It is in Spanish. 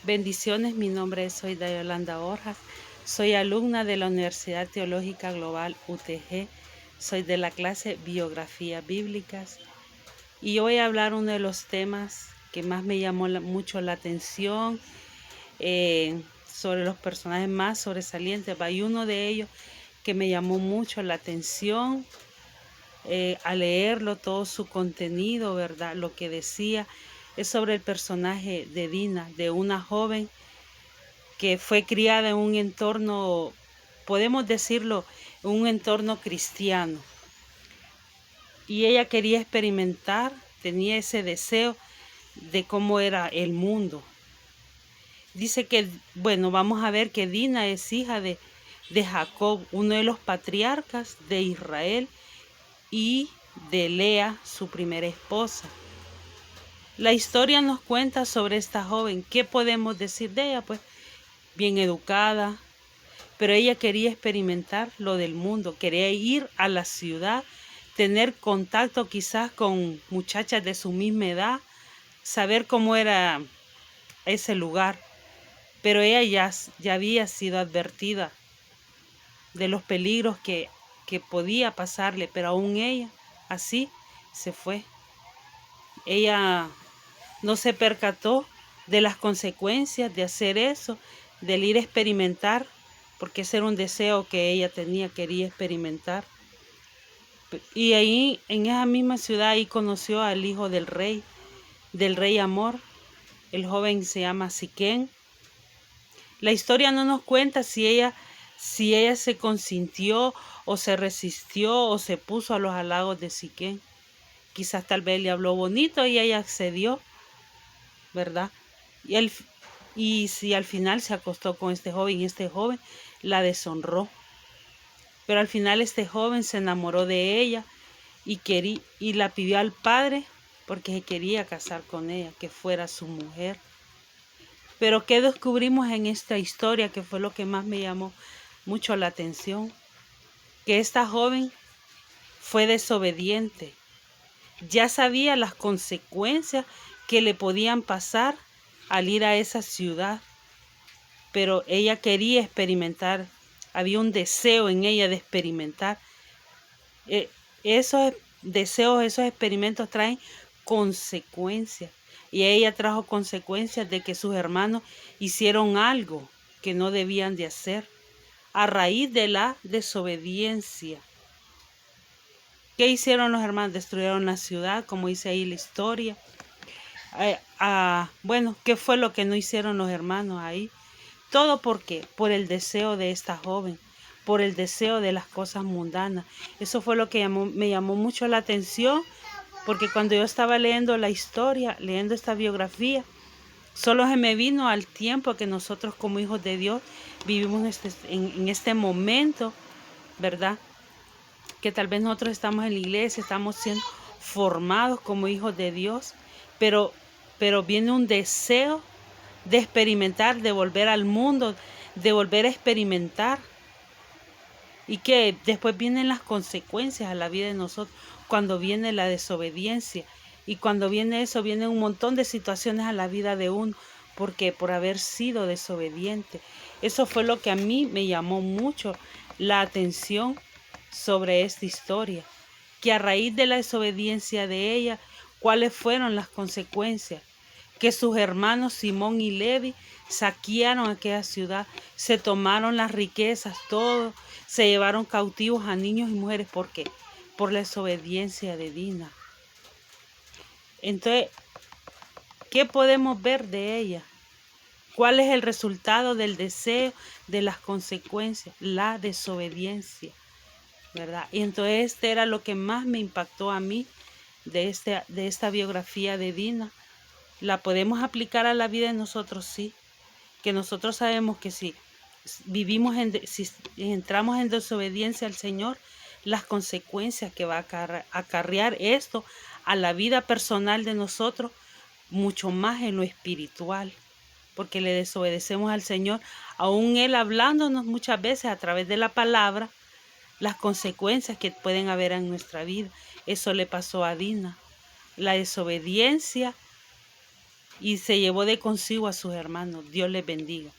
Bendiciones, mi nombre es Soy Yolanda Borjas, soy alumna de la Universidad Teológica Global UTG, soy de la clase Biografía Bíblicas y hoy voy a hablar uno de los temas que más me llamó mucho la atención sobre los personajes más sobresalientes. Hay uno de ellos que me llamó mucho la atención al leerlo, todo su contenido, ¿verdad? Lo que decía es sobre el personaje de Dina, de una joven que fue criada en un entorno, podemos decirlo, un entorno cristiano. Y ella quería experimentar, tenía ese deseo de cómo era el mundo. Dice que, bueno, vamos a ver que Dina es hija de Jacob, uno de los patriarcas de Israel, y de Lea, su primera esposa. La historia nos cuenta sobre esta joven. ¿Qué podemos decir de ella? Pues bien educada, pero ella quería experimentar lo del mundo, quería ir a la ciudad, tener contacto quizás con muchachas de su misma edad, saber cómo era ese lugar. Pero ella ya había sido advertida de los peligros que podía pasarle, pero aún ella así se fue. Ella no se percató de las consecuencias de hacer eso, del ir a experimentar, porque ese era un deseo que ella tenía, quería experimentar. Y ahí, en esa misma ciudad, ahí conoció al hijo del rey Amor. El joven se llama Siquén. La historia no nos cuenta si ella se consintió o se resistió o se puso a los halagos de Siquén. Quizás tal vez le habló bonito y ella accedió, ¿verdad? Y si al final se acostó con este joven la deshonró. Pero al final este joven se enamoró de ella y la pidió al padre porque se quería casar con ella, que fuera su mujer. Pero ¿qué descubrimos en esta historia? Que fue lo que más me llamó mucho la atención. Que esta joven fue desobediente. Ya sabía las consecuencias que le podían pasar al ir a esa ciudad. Pero ella quería experimentar. Había un deseo en ella de experimentar. Esos deseos, esos experimentos traen consecuencias. Y ella trajo consecuencias de que sus hermanos hicieron algo que no debían de hacer a raíz de la desobediencia. ¿Qué hicieron los hermanos? Destruyeron la ciudad, como dice ahí la historia. Bueno, ¿qué fue lo que no hicieron los hermanos ahí? Todo porque por el deseo de esta joven, por el deseo de las cosas mundanas. Eso fue lo que me llamó mucho la atención, porque cuando yo estaba leyendo la historia, leyendo esta biografía, solo se me vino al tiempo que nosotros como hijos de Dios vivimos en este momento, ¿verdad? Que tal vez nosotros estamos en la iglesia, estamos siendo formados como hijos de Dios, pero viene un deseo de experimentar, de volver al mundo, de volver a experimentar. Y que después vienen las consecuencias a la vida de nosotros, cuando viene la desobediencia. Y cuando viene eso, viene un montón de situaciones a la vida de uno, porque por haber sido desobediente. Eso fue lo que a mí me llamó mucho la atención sobre esta historia. Que a raíz de la desobediencia de ella, ¿cuáles fueron las consecuencias? Que sus hermanos Simón y Levi saquearon aquella ciudad, se tomaron las riquezas, todo, se llevaron cautivos a niños y mujeres. ¿Por qué? Por la desobediencia de Dina. Entonces, ¿qué podemos ver de ella? ¿Cuál es el resultado del deseo, de las consecuencias? La desobediencia, ¿verdad? Y entonces este era lo que más me impactó a mí de esta biografía de Dina. ¿La podemos aplicar a la vida de nosotros? Sí. Que nosotros sabemos que si si entramos en desobediencia al Señor, las consecuencias que va a acarrear esto a la vida personal de nosotros, mucho más en lo espiritual, porque le desobedecemos al Señor, aún Él hablándonos muchas veces a través de la palabra, las consecuencias que pueden haber en nuestra vida. Eso le pasó a Dina. La desobediencia y se llevó de consigo a sus hermanos. Dios les bendiga.